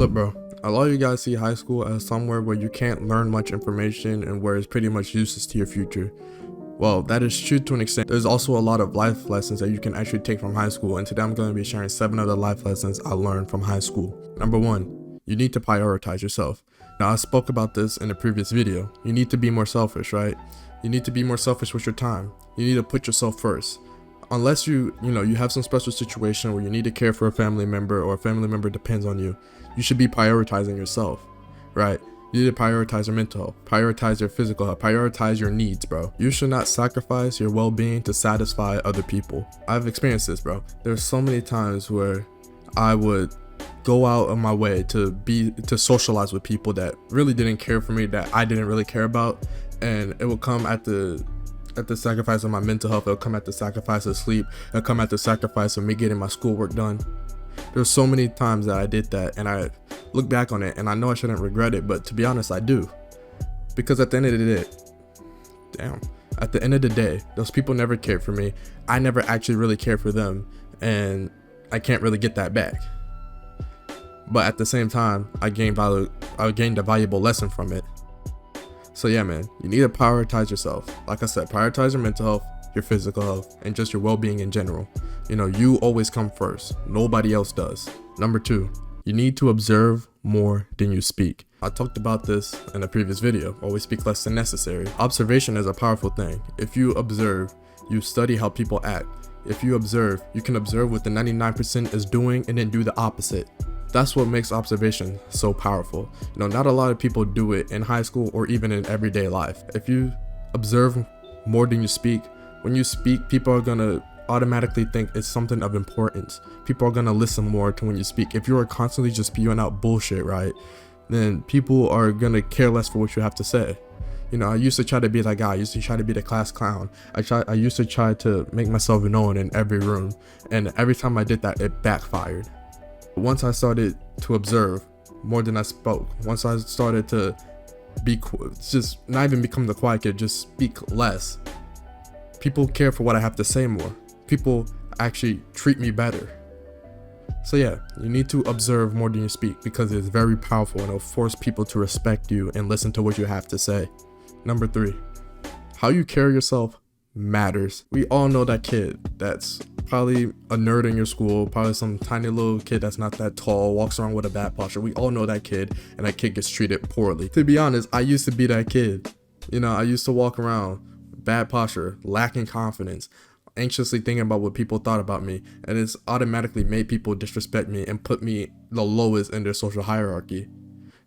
Look, bro, a lot of you guys see high school as somewhere where you can't learn much information and where it's pretty much useless to your future. Well, that is true to an extent. There's also a lot of life lessons that you can actually take from high school, and today I'm going to be sharing 7 of the life lessons I learned from high school. Number 1, you need to prioritize yourself. Now, I spoke about this in a previous video. You need to be more selfish, right? You need to be more selfish with your time. You need to put yourself first. Unless you have some special situation where you need to care for a family member or a family member depends on you, you should be prioritizing yourself, right? You need to prioritize your mental health, prioritize your physical health, prioritize your needs, bro. You should not sacrifice your well-being to satisfy other people. I've experienced this, bro. There's so many times where I would go out of my way to socialize with people that really didn't care for me, that I didn't really care about, and it would come at the sacrifice of my mental health. It'll come at the sacrifice of sleep. It'll come at the sacrifice of me getting my schoolwork done. There's so many times that I did that, and I look back on it and I know I shouldn't regret it, but to be honest, I do. Because at the end of the day, those people never cared for me. I never actually really cared for them, and I can't really get that back. But at the same time, I gained a valuable lesson from it. So yeah, man, you need to prioritize yourself. Like I said, prioritize your mental health, your physical health, and just your well-being in general. You always come first. Nobody else does. Number 2, you need to observe more than you speak. I talked about this in a previous video. Always speak less than necessary. Observation is a powerful thing. If you observe, you study how people act. If you observe, you can observe what the 99% is doing and then do the opposite. That's what makes observation so powerful. Not a lot of people do it in high school or even in everyday life. If you observe more than you speak, when you speak, people are gonna automatically think it's something of importance. People are gonna listen more to when you speak. If you are constantly just spewing out bullshit, right, then people are gonna care less for what you have to say. I used to try to be that guy. I used to try to be the class clown. I used to try to make myself known in every room, and every time I did that, it backfired. Once I started to observe more than I spoke, once I started to just not even become the quiet kid, just speak less, people care for what I have to say more. People actually treat me better. So yeah, you need to observe more than you speak because it's very powerful and it'll force people to respect you and listen to what you have to say. Number 3, how you carry yourself matters. We all know that kid that's probably a nerd in your school, probably some tiny little kid that's not that tall, walks around with a bad posture. We all know that kid, and that kid gets treated poorly. To be honest, I used to be that kid. I used to walk around bad posture, lacking confidence, anxiously thinking about what people thought about me, and it's automatically made people disrespect me and put me the lowest in their social hierarchy.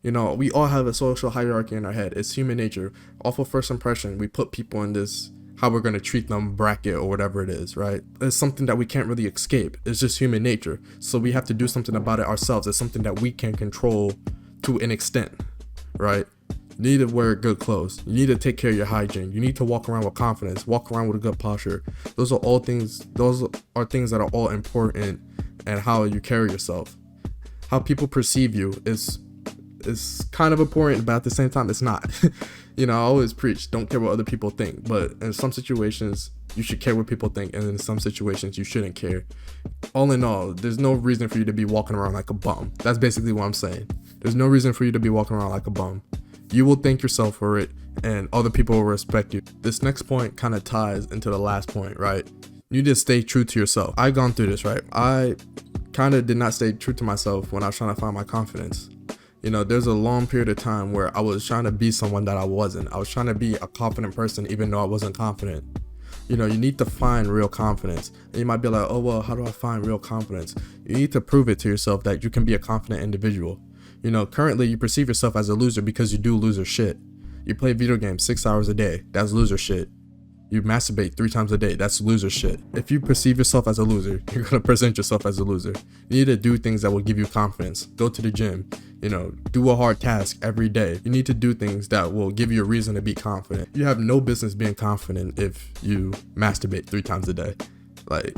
We all have a social hierarchy in our head. It's human nature. Off of first impression, we put people in this how we're going to treat them bracket or whatever it is, right? It's something that we can't really escape. It's just human nature. So we have to do something about it ourselves. It's something that we can control to an extent, right? You need to wear good clothes. You need to take care of your hygiene. You need to walk around with confidence, walk around with a good posture. Those are things that are all important, and how you carry yourself. How people perceive you is kind of important, but at the same time, it's not. I always preach, don't care what other people think, but in some situations, you should care what people think, and in some situations, you shouldn't care. All in all, there's no reason for you to be walking around like a bum. That's basically what I'm saying. There's no reason for you to be walking around like a bum. You will thank yourself for it, and other people will respect you. This next point kind of ties into the last point, right? You need to stay true to yourself. I've gone through this, right? I kind of did not stay true to myself when I was trying to find my confidence. There's a long period of time where I was trying to be someone that I wasn't. I was trying to be a confident person even though I wasn't confident. You need to find real confidence. And you might be like, oh, well, how do I find real confidence? You need to prove it to yourself that you can be a confident individual. Currently you perceive yourself as a loser because you do loser shit. You play video games 6 hours a day. That's loser shit. You masturbate 3 times a day. That's loser shit. If you perceive yourself as a loser, you're going to present yourself as a loser. You need to do things that will give you confidence. Go to the gym. Do a hard task every day. You need to do things that will give you a reason to be confident. You have no business being confident if you masturbate 3 times a day. Like,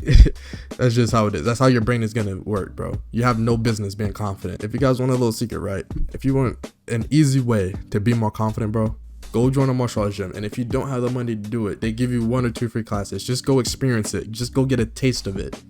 that's just how it is. That's how your brain is going to work, bro. You have no business being confident. If you guys want a little secret, right? If you want an easy way to be more confident, bro, go join a martial arts gym. And if you don't have the money to do it, they give you 1 or 2 free classes. Just go experience it. Just go get a taste of it.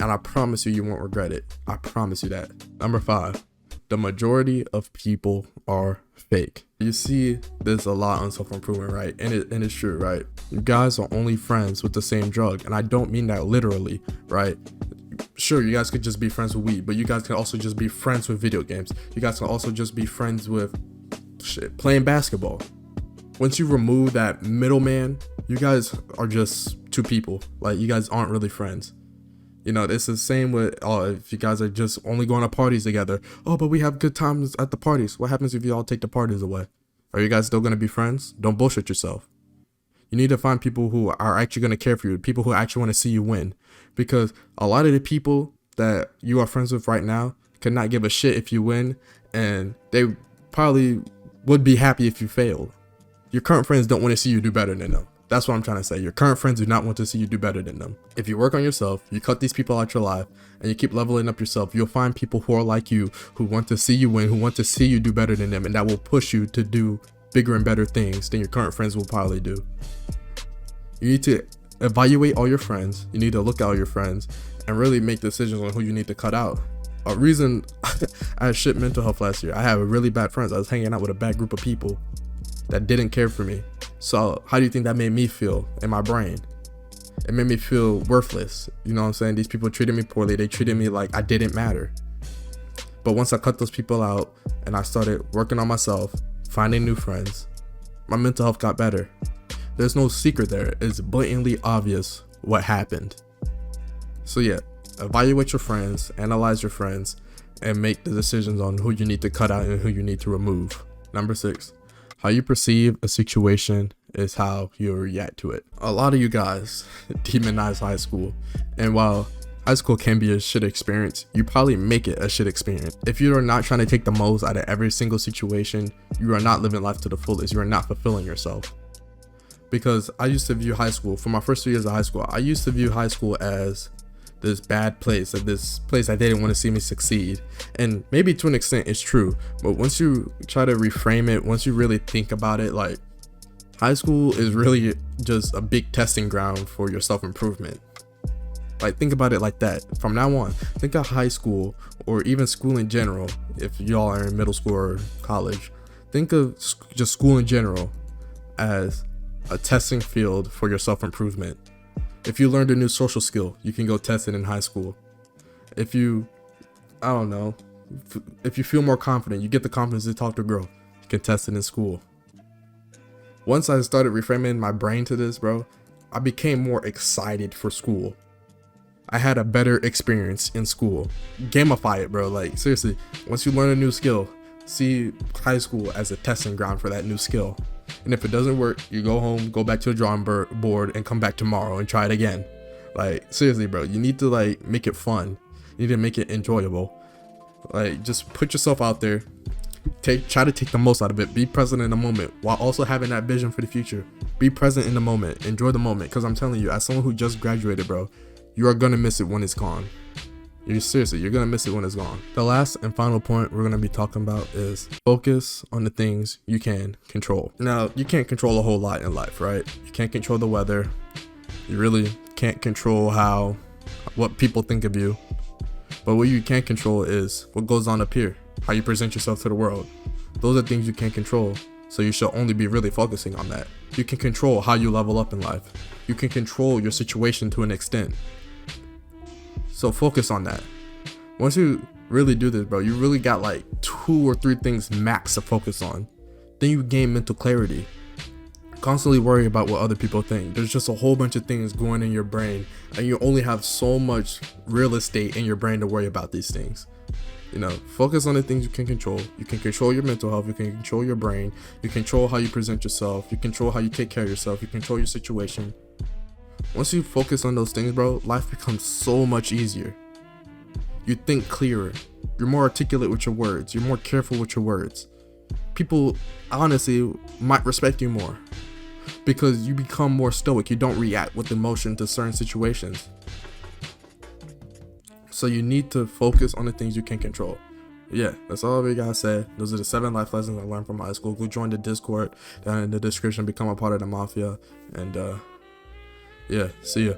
And I promise you, you won't regret it. I promise you that. Number 5. The majority of people are fake. You see this a lot on self-improvement, right? And it's true, right? You guys are only friends with the same drug, and I don't mean that literally, right? Sure, you guys could just be friends with weed, but you guys can also just be friends with video games. You guys can also just be friends with playing basketball. Once you remove that middleman, you guys are just two people. Like, you guys aren't really friends. You know, it's the same with, if you guys are just only going to parties together. Oh, but we have good times at the parties. What happens if you all take the parties away? Are you guys still going to be friends? Don't bullshit yourself. You need to find people who are actually going to care for you, people who actually want to see you win. Because a lot of the people that you are friends with right now could not give a shit if you win, and they probably would be happy if you failed. Your current friends don't want to see you do better than them. That's what I'm trying to say. Your current friends do not want to see you do better than them. If you work on yourself, you cut these people out your life, and you keep leveling up yourself, you'll find people who are like you, who want to see you win, who want to see you do better than them, and that will push you to do bigger and better things than your current friends will probably do. You need to evaluate all your friends. You need to look at all your friends and really make decisions on who you need to cut out. A reason I had shit mental health last year. I had really bad friends. I was hanging out with a bad group of people that didn't care for me. So how do you think that made me feel in my brain? It made me feel worthless. You know what I'm saying? These people treated me poorly. They treated me like I didn't matter. But once I cut those people out and I started working on myself, finding new friends, my mental health got better. There's no secret there. It's blatantly obvious what happened. So yeah, evaluate your friends, analyze your friends, and make the decisions on who you need to cut out and who you need to remove. Number 6. How you perceive a situation is how you react to it. A lot of you guys demonize high school, and while high school can be a shit experience, you probably make it a shit experience. If you are not trying to take the most out of every single situation, you are not living life to the fullest. You are not fulfilling yourself. Because I used to view high school, for my first 2 years of high school, I used to view high school as this bad place, this place that they didn't want to see me succeed. And maybe to an extent it's true, but once you try to reframe it, once you really think about it, like, high school is really just a big testing ground for your self-improvement. Like, think about it like that. From now on, think of high school, or even school in general, if y'all are in middle school or college, think of just school in general as a testing field for your self-improvement. If you learned a new social skill, you can go test it in high school. If you, I don't know, if you feel more confident, you get the confidence to talk to a girl, you can test it in school. Once I started reframing my brain to this, bro, I became more excited for school. I had a better experience in school. Gamify it, bro. Like, seriously, once you learn a new skill, see high school as a testing ground for that new skill. And if it doesn't work, you go home, go back to the drawing board, and come back tomorrow and try it again. Like, seriously, bro, you need to, like, make it fun. You need to make it enjoyable. Like, just put yourself out there. Try to take the most out of it. Be present in the moment while also having that vision for the future. Be present in the moment. Enjoy the moment. Because I'm telling you, as someone who just graduated, bro, you are going to miss it when it's gone. You're gonna miss it when it's gone. The last and final point we're gonna be talking about is focus on the things you can control. Now, you can't control a whole lot in life, right? You can't control the weather. You really can't control what people think of you. But what you can control is what goes on up here, how you present yourself to the world. Those are things you can't control. So you should only be really focusing on that. You can control how you level up in life. You can control your situation to an extent. So focus on that. Once you really do this, bro, you really got like 2 or 3 things max to focus on. Then you gain mental clarity. Constantly worry about what other people think. There's just a whole bunch of things going in your brain, and you only have so much real estate in your brain to worry about these things. You know, focus on the things you can control. You can control your mental health. You can control your brain. You control how you present yourself. You control how you take care of yourself. You control your situation. Once you focus on those things, bro, life becomes so much easier. You think clearer. You're more articulate with your words. You're more careful with your words. People, honestly, might respect you more because you become more stoic. You don't react with emotion to certain situations. So you need to focus on the things you can control. Yeah, that's all we gotta say. Those are the 7 life lessons I learned from high school. Go join the Discord down in the description. Become a part of the Mafia. And yeah, see ya.